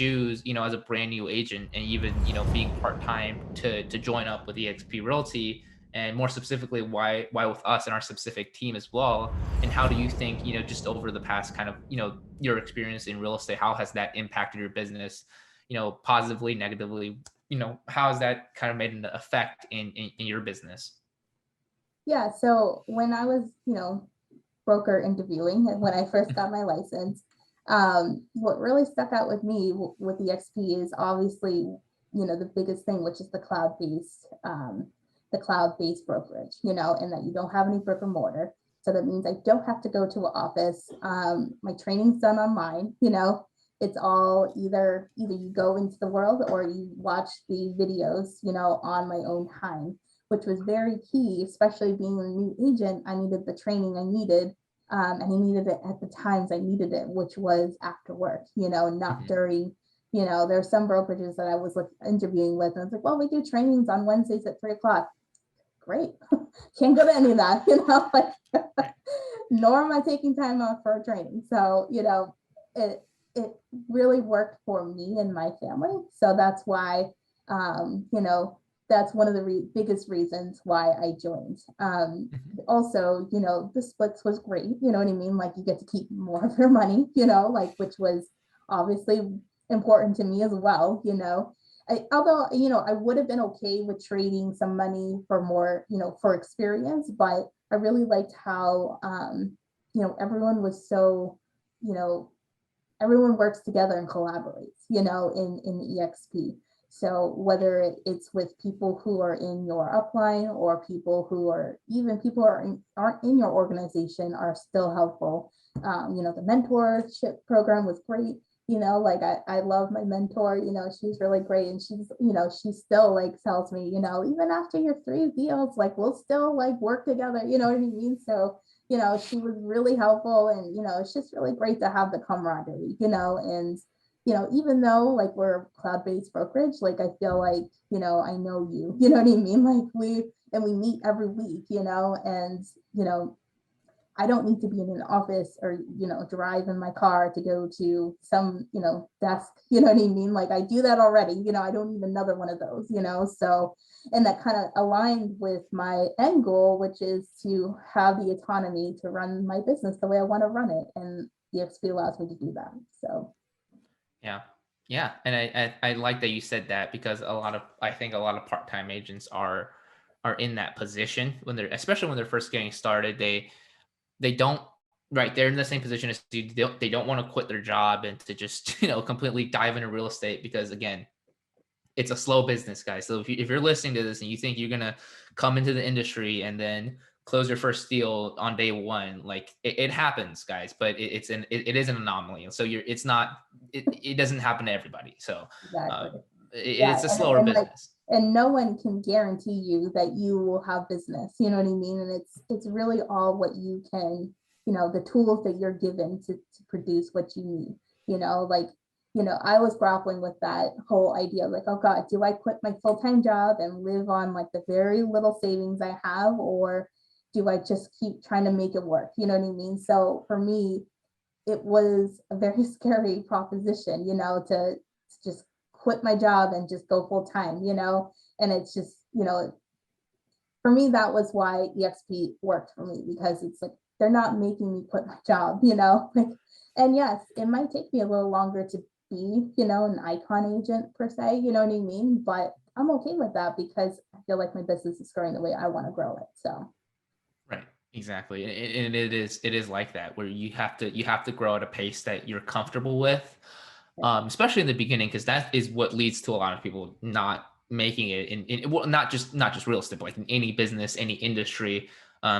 choose, as a brand new agent and even, being part-time to join up with eXp Realty, and more specifically, why with us and our specific team as well? And how do you think, just over the past kind of, your experience in real estate, how has that impacted your business, positively, negatively? How has that kind of made an effect in your business? Yeah, so when I was, broker interviewing and when I first got my license, what really stuck out with me with the XP is obviously, the biggest thing, which is the cloud-based brokerage, and that you don't have any brick and mortar. So that means I don't have to go to an office. My training's done online, it's all either you go into the world or you watch the videos, on my own time, which was very key, especially being a new agent. I needed the training I needed, and I needed it at the times I needed it, which was after work, not during, there's some brokerages that I was interviewing with, and I was like, well, we do trainings on Wednesdays at 3 o'clock. Great. Can't go to any of that, nor am I taking time off for a training. So, it really worked for me and my family. So that's why, that's one of the biggest reasons why I joined. Also, the splits was great. You know what I mean? Like, you get to keep more of your money, which was obviously important to me as well. Although, I would have been okay with trading some money for more, for experience, but I really liked how, everyone was so, everyone works together and collaborates, in eXp. So whether it's with people who are in your upline or people who are aren't in your organization are still helpful. The mentorship program was great. I love my mentor, she's really great. And she still tells me, even after your 3 deals, we'll still work together, you know what I mean? So, she was really helpful, and, it's just really great to have the camaraderie, and, even though we're cloud-based brokerage, I feel like, I know you, you know what I mean? We meet every week, and, I don't need to be in an office or, drive in my car to go to some, desk, you know what I mean? I do that already, I don't need another one of those, so, and that kind of aligned with my end goal, which is to have the autonomy to run my business the way I want to run it. And eXp allows me to do that. So. Yeah. Yeah. And I like that you said that, because I think a lot of part-time agents are in that position especially when they're first getting started. They don't, right, they're in the same position as you. They don't want to quit their job and to just, completely dive into real estate, because again, it's a slow business, guys. So if you're listening to this and you think you're going to come into the industry and then close your first deal on day one, it happens, guys, but it is an anomaly. And so it doesn't happen to everybody. So Exactly. it's a slower business. And no one can guarantee you that you will have business, you know what I mean? And it's really all what you can, the tools that you're given to produce what you need, I was grappling with that whole idea, oh God, do I quit my full-time job and live on the very little savings I have, or do I just keep trying to make it work? You know what I mean? So for me, it was a very scary proposition, to just quit my job and just go full time, and it's just, for me, that was why eXp worked for me, because it's they're not making me quit my job, and yes, it might take me a little longer to be, an icon agent per se, you know what I mean? But I'm okay with that, because I feel like my business is growing the way I want to grow it. So. Right. Exactly. And it is like that, where you have to grow at a pace that you're comfortable with, especially in the beginning, because that is what leads to a lot of people not making it well, not just real estate, but in any business, any industry.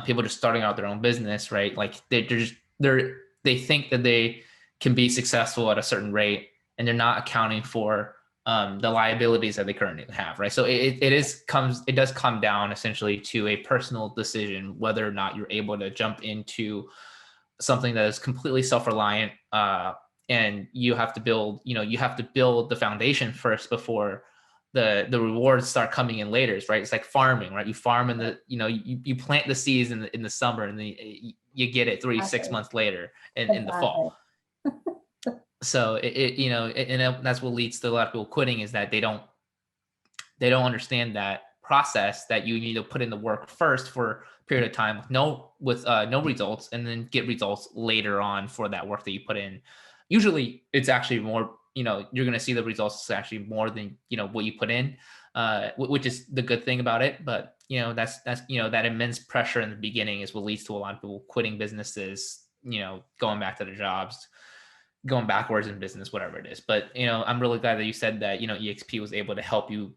People just starting out their own business, right? They think that they can be successful at a certain rate, and they're not accounting for the liabilities that they currently have, right? So it does come down essentially to a personal decision whether or not you're able to jump into something that is completely self-reliant, and you have to build the foundation first before the rewards start coming in later, right? It's like farming, right? You farm in the, you plant the seeds in the summer, and then you get it 3-6 months later in the fall. So and that's what leads to a lot of people quitting, is that they don't understand that process, that you need to put in the work first for a period of time with no results, and then get results later on for that work that you put in. Usually it's actually more, you're going to see the results actually more than what you put in, which is the good thing about it. But that's that immense pressure in the beginning is what leads to a lot of people quitting businesses, going back to their jobs, going backwards in business, whatever it is. But I'm really glad that you said that EXP was able to help you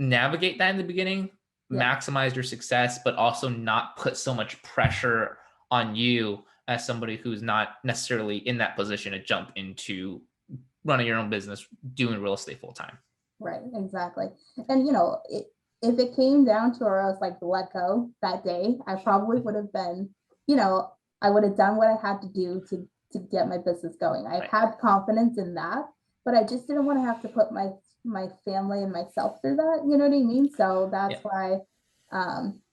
navigate that in the beginning, Yeah. maximize your success, but also not put so much pressure on you as somebody who's not necessarily in that position to jump into running your own business, doing real estate full time. Right, exactly. And if it came down to where I was like let go that day, I probably would have been, you know, I would have done what I had to do to get my business going. I Right. had confidence in that, but I just didn't want to have to put my family and myself through that. You know what I mean? So Yeah.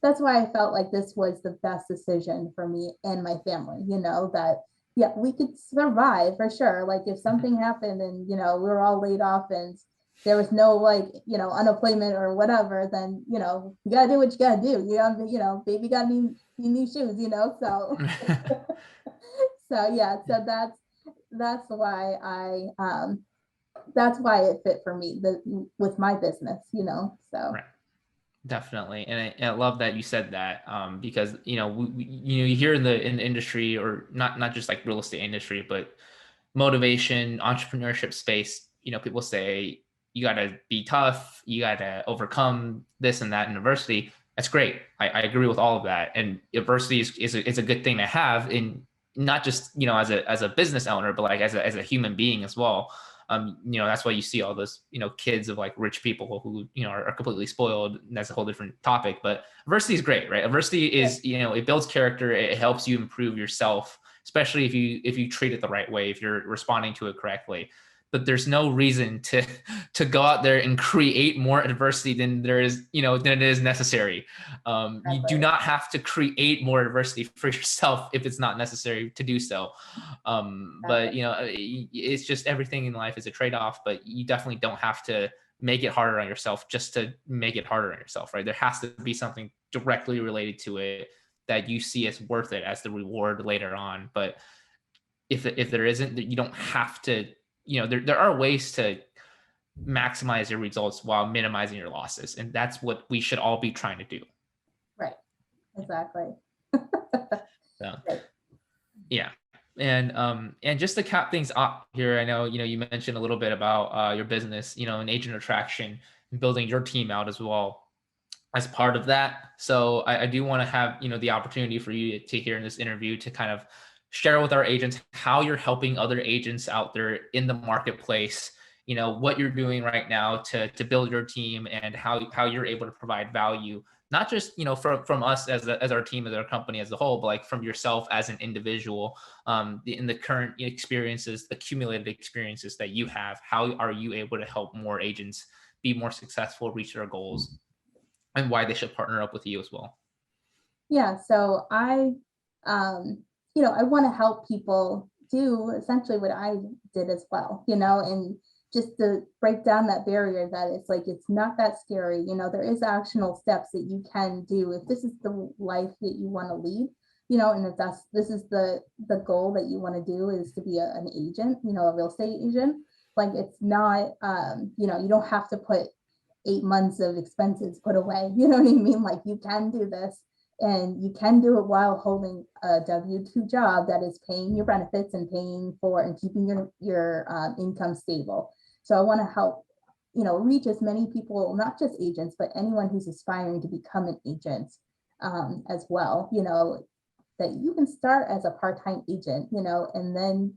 that's why I felt like this was the best decision for me and my family. That yeah, we could survive for sure. Like if something happened and we were all laid off and there was no like unemployment or whatever, then you gotta do what you gotta do. Baby got new shoes. So so yeah, so that's why that's why it fit for me with my business. So Right. Definitely, and I love that you said that, because you hear in the industry, or not just like real estate industry, but motivation, entrepreneurship space, people say you got to be tough, you got to overcome this and that in adversity. That's great. I agree with all of that, and adversity is a good thing to have, in not just as a business owner, but like as a human being as well. That's why you see all those kids of like rich people who are completely spoiled. And that's a whole different topic. But adversity is great, right? Adversity is it builds character. It helps you improve yourself, especially if you treat it the right way, if you're responding to it correctly. But there's no reason to go out there and create more adversity than it is necessary. You do exactly. not have to create more adversity for yourself if it's not necessary to do so. But Exactly. it's just, everything in life is a trade-off. But you definitely don't have to make it harder on yourself just to make it harder on yourself, right? There has to be something directly related to it that you see as worth it as the reward later on. But if there isn't, you don't have to. There are ways to maximize your results while minimizing your losses, and that's what we should all be trying to do. Right. Exactly. So Right. yeah. And just to cap things up here, I know you mentioned a little bit about your business, and agent attraction, and building your team out as well as part of that. So I do want to have the opportunity for you to hear in this interview to kind of share with our agents how you're helping other agents out there in the marketplace. What you're doing right now to build your team, and how you're able to provide value, not just from us as our team, as our company as a whole, but like from yourself as an individual, in the current experiences, accumulated experiences that you have. How are you able to help more agents be more successful, reach their goals, and why they should partner up with you as well? Yeah, so I want to help people do essentially what I did as well, and just to break down that barrier that it's like, it's not that scary. There is actionable steps that you can do if this is the life that you want to lead, and if this is the goal that you want to do, is to be an agent, a real estate agent. Like it's not, you don't have to put 8 months of expenses put away. You know what I mean? Like you can do this and you can do it while holding a W-2 job that is paying your benefits and paying for and keeping your income stable. So I want to help, reach as many people, not just agents, but anyone who's aspiring to become an agent as well, that you can start as a part-time agent, and then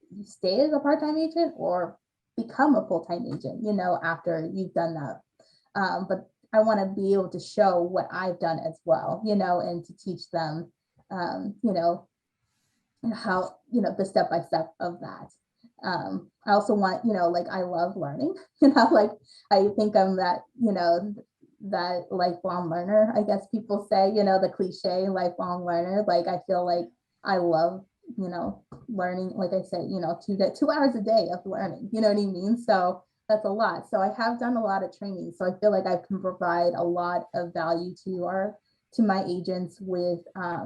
you stay as a part-time agent or become a full-time agent, after you've done that. But I want to be able to show what I've done as well, and to teach them, how, the step by step of that. I also want, like I love learning, like I think I'm that, that lifelong learner, I guess people say, the cliche lifelong learner. Like I feel like I love learning, like I said, 2 hours a day of learning, you know what I mean? So that's a lot. So I have done a lot of training. So I feel like I can provide a lot of value to my agents with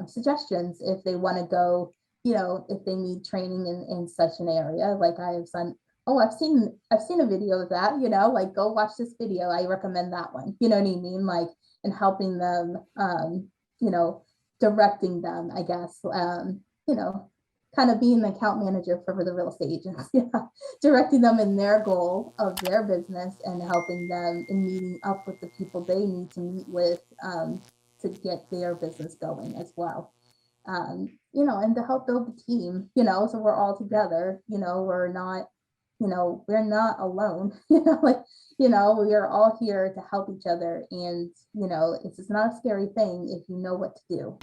suggestions if they want to go, if they need training in such an area. Like I have done, oh, I've seen a video of that, like go watch this video. I recommend that one. You know what I mean? Like, and helping them, you know, directing them, I guess, you know, kind of being the account manager for the real estate agents, yeah, directing them in their goal of their business and helping them in meeting up with the people they need to meet with to get their business going as well. And to help build the team, so we're all together, we're not alone, we are all here to help each other. And, it's just not a scary thing if you know what to do.